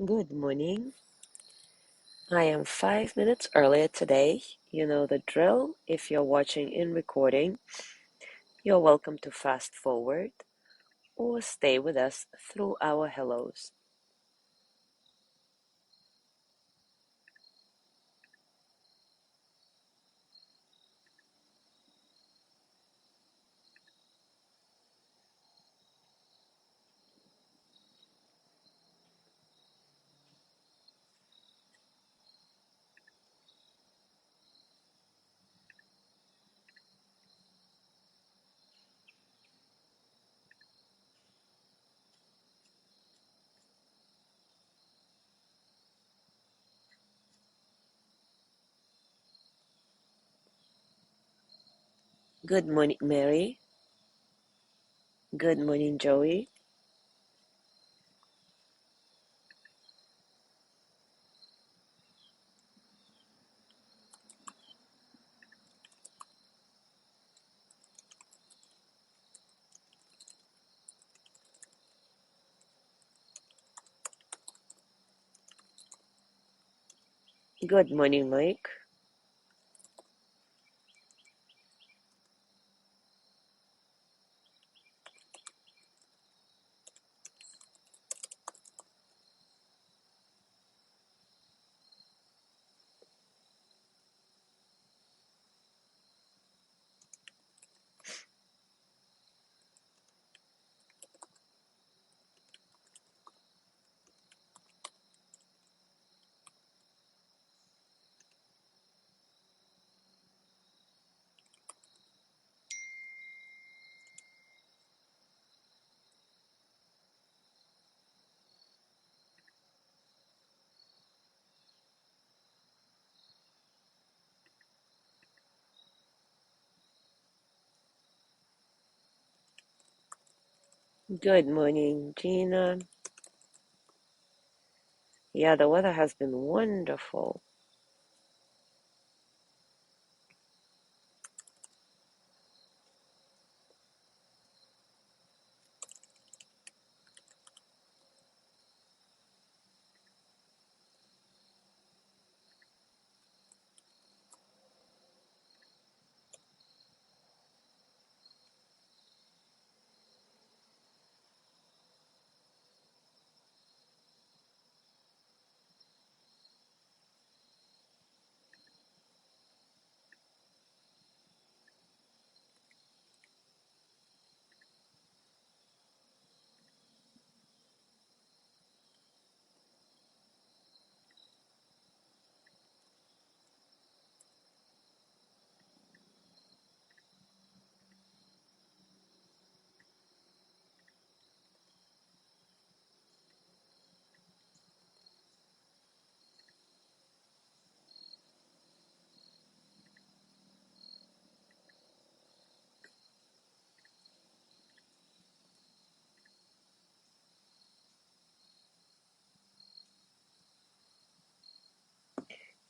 Good morning. I am 5 minutes earlier today. You know the drill. If you're watching in recording, you're welcome to fast forward or stay with us through our hellos. Good morning, Mary. Good morning, Joey. Good morning, Mike. Good morning, Gina. Yeah, the weather has been wonderful.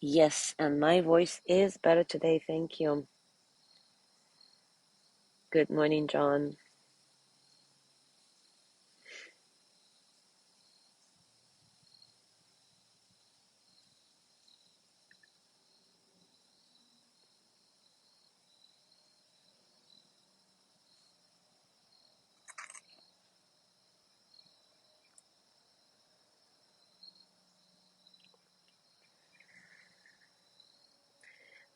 Yes, and my voice is better today, thank you. Good morning, John.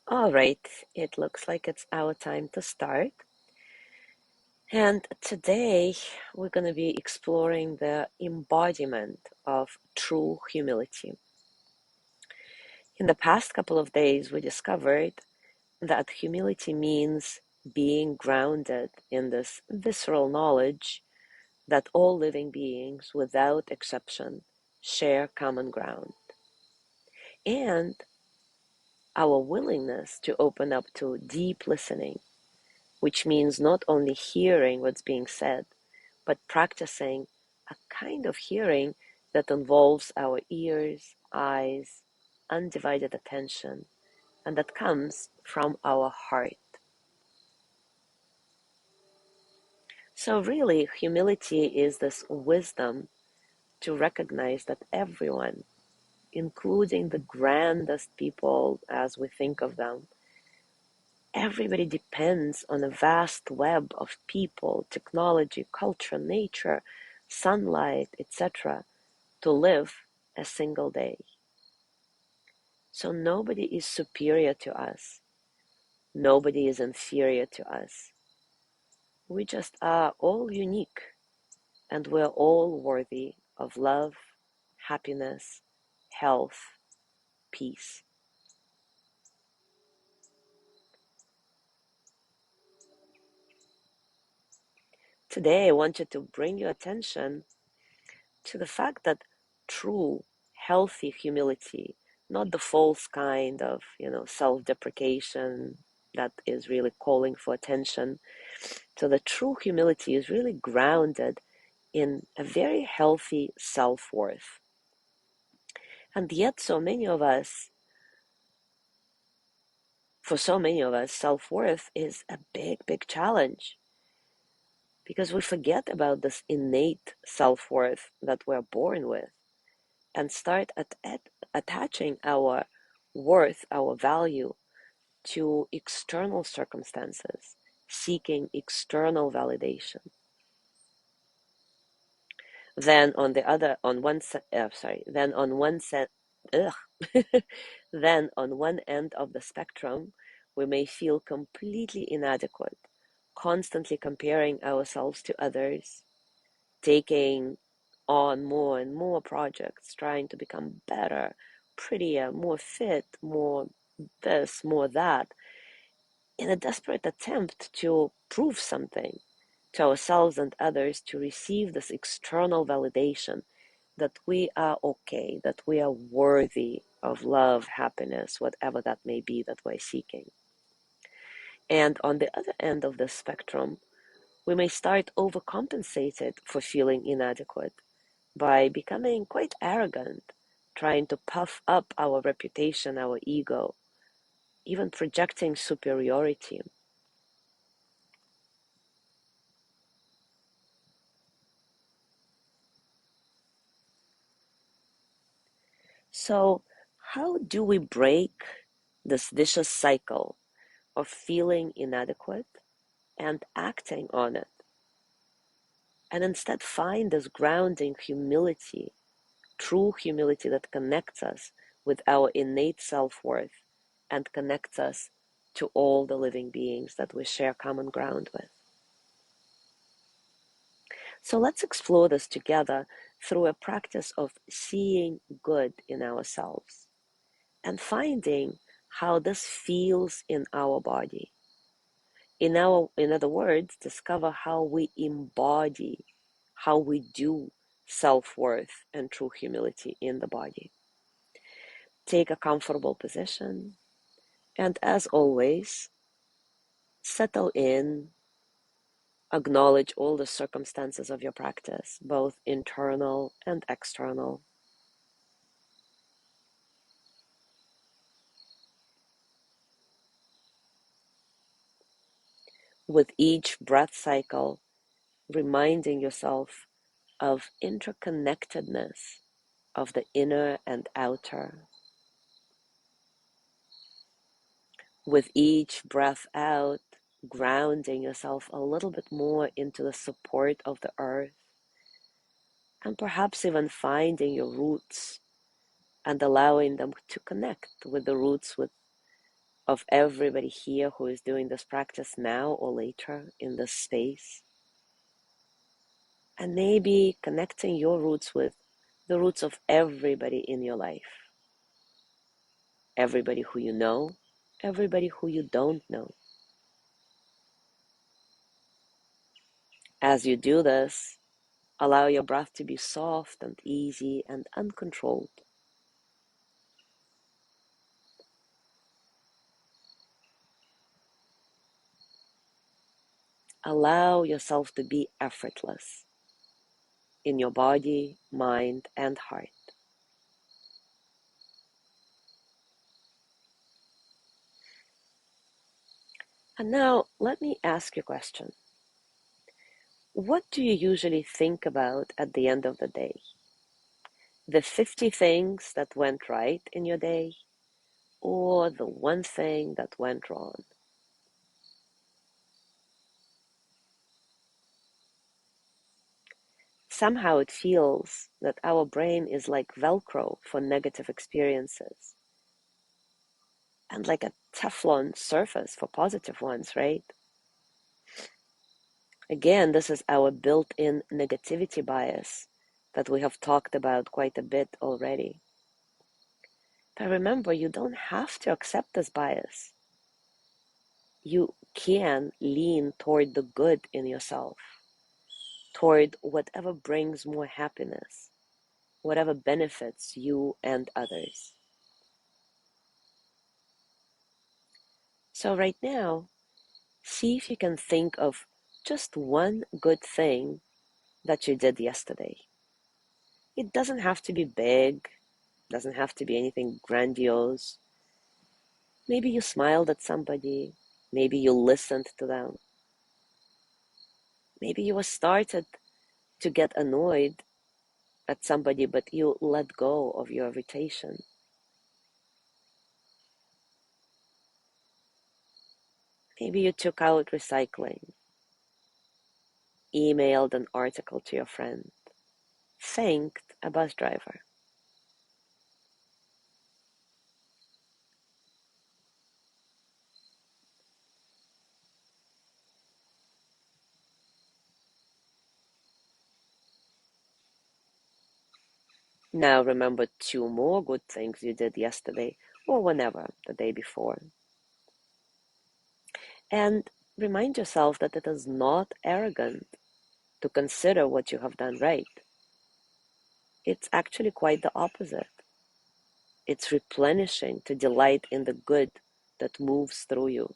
All right, it looks like it's our time to start. And today we're going to be exploring the embodiment of true humility. In the past couple of days, we discovered that humility means being grounded in this visceral knowledge that all living beings, without exception, share common ground, and our willingness to open up to deep listening, which means not only hearing what's being said, but practicing a kind of hearing that involves our ears, eyes, undivided attention, and that comes from our heart. So, really, humility is this wisdom to recognize that everyone, including the grandest people as we think of them, everybody depends on a vast web of people, technology, culture, nature, sunlight, etc., to live a single day. So nobody is superior to us. Nobody is inferior to us. We just are all unique, and we're all worthy of love, happiness, health, peace. Today, I wanted to bring your attention to the fact that true, healthy humility, not the false kind of, self-deprecation that is really calling for attention. So the true humility is really grounded in a very healthy self-worth. And yet for so many of us, self-worth is a big, big challenge because we forget about this innate self-worth that we're born with and start attaching our worth, our value to external circumstances, seeking external validation. Then on the other, on one se- sorry, then on one set, ugh. Then on one end of the spectrum, we may feel completely inadequate, constantly comparing ourselves to others, taking on more and more projects, trying to become better, prettier, more fit, more this, more that, in a desperate attempt to prove something to ourselves and others, to receive this external validation that we are okay, that we are worthy of love, happiness, whatever that may be that we're seeking. And on the other end of the spectrum, we may start overcompensated for feeling inadequate by becoming quite arrogant, trying to puff up our reputation, our ego, even projecting superiority. So, how do we break this vicious cycle of feeling inadequate and acting on it, and instead find this grounding humility, true humility that connects us with our innate self-worth and connects us to all the living beings that we share common ground with? So let's explore this together through a practice of seeing good in ourselves and finding how this feels in our body. In other words, discover how we embody, how we do self-worth and true humility in the body. Take a comfortable position, and as always, settle in, acknowledge all the circumstances of your practice, both internal and external. With each breath cycle, reminding yourself of interconnectedness of the inner and outer. With each breath out, grounding yourself a little bit more into the support of the earth, and perhaps even finding your roots and allowing them to connect with the roots of everybody here who is doing this practice now or later in this space. And maybe connecting your roots with the roots of everybody in your life. Everybody who you know, everybody who you don't know. As you do this, allow your breath to be soft and easy and uncontrolled. Allow yourself to be effortless in your body, mind, and heart. And now let me ask you a question. What do you usually think about at the end of the day? the 50 things that went right in your day, or the one thing that went wrong. Somehow it feels that our brain is like Velcro for negative experiences and like a Teflon surface for positive ones, right? Again, this is our built-in negativity bias that we have talked about quite a bit already. But remember, you don't have to accept this bias. You can lean toward the good in yourself, toward whatever brings more happiness, whatever benefits you and others. So right now, see if you can think of just one good thing that you did yesterday. It doesn't have to be big, doesn't have to be anything grandiose. Maybe you smiled at somebody, maybe you listened to them, maybe you were started to get annoyed at somebody, but you let go of your irritation. Maybe you took out recycling, emailed an article to your friend, thanked a bus driver. Now remember two more good things you did yesterday or whenever, the day before. And remind yourself that it is not arrogant to consider what you have done right. It's actually quite the opposite. It's replenishing to delight in the good that moves through you.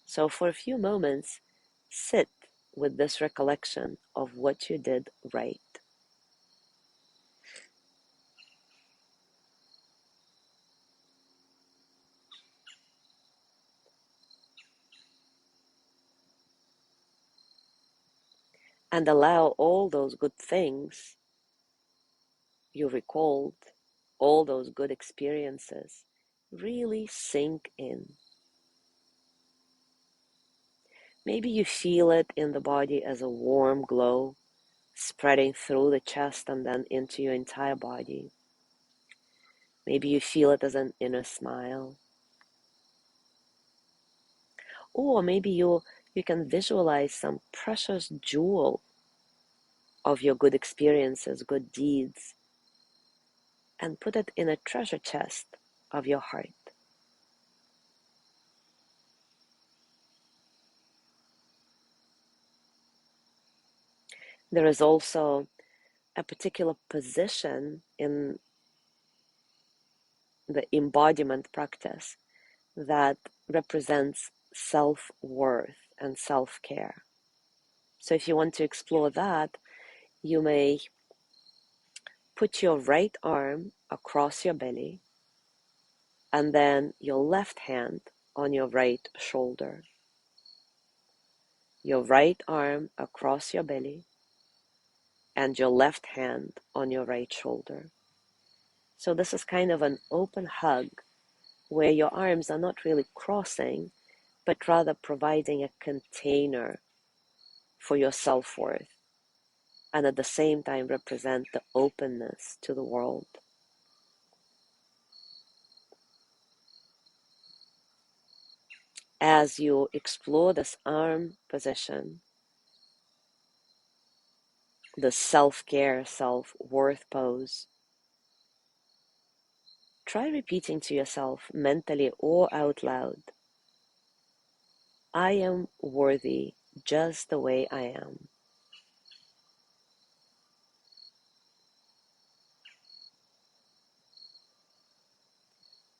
So for a few moments, sit with this recollection of what you did right. And allow all those good things you recalled, all those good experiences, really sink in. Maybe you feel it in the body as a warm glow spreading through the chest and then into your entire body. Maybe you feel it as an inner smile. Or maybe you can visualize some precious jewel of your good experiences, good deeds, and put it in a treasure chest of your heart. There is also a particular position in the embodiment practice that represents self-worth and self-care. So if you want to explore that, you may put your right arm across your belly and then your left hand on your right shoulder. Your right arm across your belly and your left hand on your right shoulder. So this is kind of an open hug where your arms are not really crossing, but rather providing a container for your self-worth and at the same time represent the openness to the world. As you explore this arm position, the self-care, self-worth pose, try repeating to yourself mentally or out loud, I am worthy just the way I am.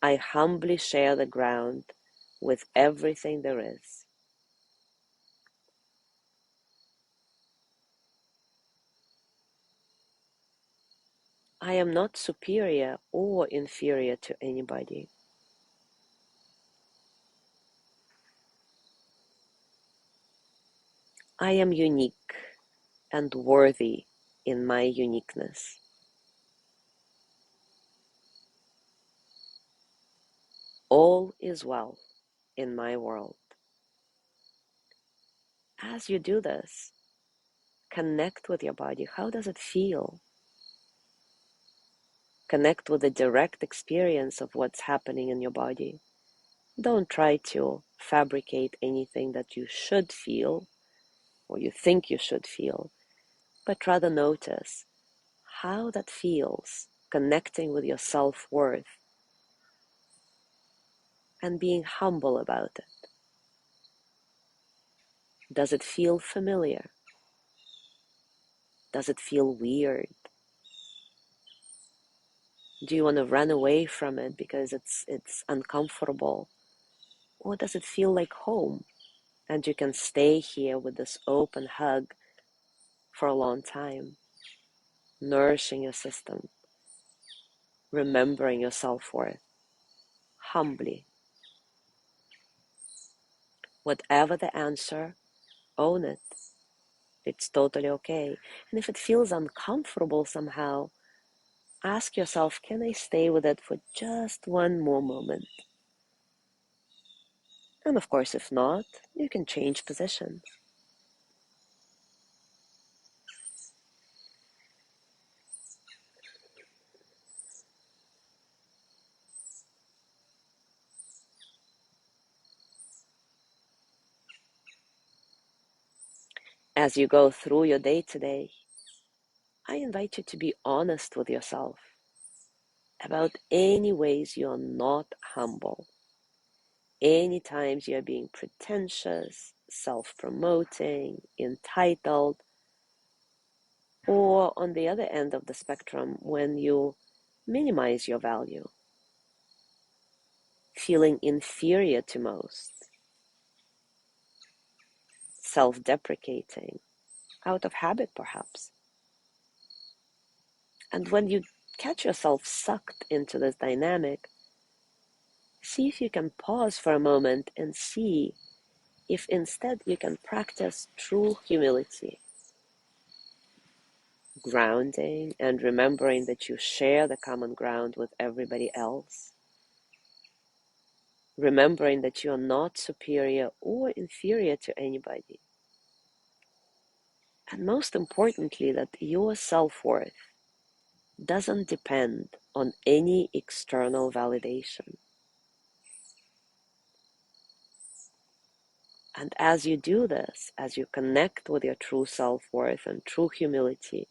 I humbly share the ground with everything there is. I am not superior or inferior to anybody. I am unique and worthy in my uniqueness. All is well in my world. As you do this, connect with your body. How does it feel? Connect with the direct experience of what's happening in your body. Don't try to fabricate anything that you should feel or you think you should feel, but rather notice how that feels, connecting with your self-worth and being humble about it. Does it feel familiar? Does it feel weird? Do you want to run away from it because it's uncomfortable? Or does it feel like home and you can stay here with this open hug for a long time, nourishing your system, remembering your self-worth, humbly? Whatever the answer, own it. It's totally okay. And if it feels uncomfortable somehow, ask yourself, can I stay with it for just one more moment? And of course, if not, you can change position. As you go through your day today, I invite you to be honest with yourself about any ways you're not humble, any times you're being pretentious, self-promoting, entitled, or on the other end of the spectrum, when you minimize your value, feeling inferior to most, self-deprecating, out of habit perhaps. And when you catch yourself sucked into this dynamic, see if you can pause for a moment and see if instead you can practice true humility, grounding and remembering that you share the common ground with everybody else, remembering that you are not superior or inferior to anybody, and most importantly, that your self-worth doesn't depend on any external validation. And as you do this, as you connect with your true self-worth and true humility,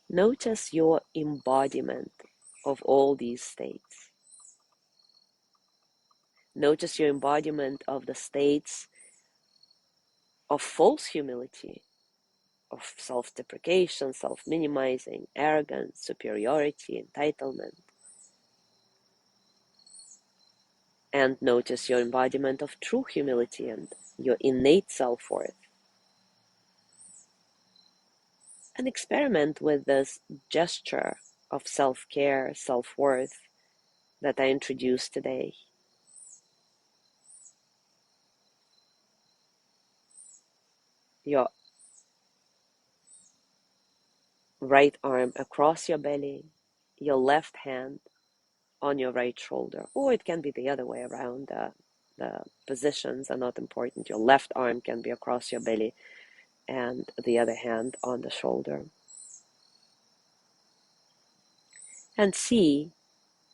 notice your embodiment of all these states. Notice your embodiment of the states of false humility, of self-deprecation, self-minimizing, arrogance, superiority, entitlement. And notice your embodiment of true humility and your innate self-worth. And experiment with this gesture of self-care, self-worth that I introduced today. Your right arm across your belly, your left hand on your right shoulder, or it can be the other way around. The positions are not important. Your left arm can be across your belly and the other hand on the shoulder. And see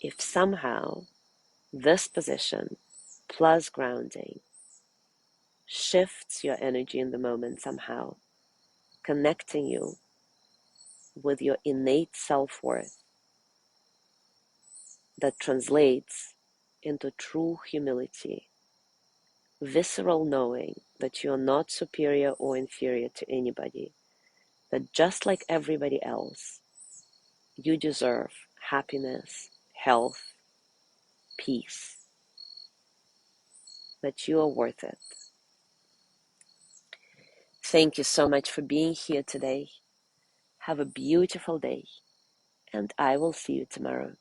if somehow this position plus grounding shifts your energy in the moment somehow, connecting you with your innate self-worth that translates into true humility, visceral knowing that you are not superior or inferior to anybody, that just like everybody else, you deserve happiness, health, peace, that you are worth it. Thank you so much for being here today. Have a beautiful day, and I will see you tomorrow.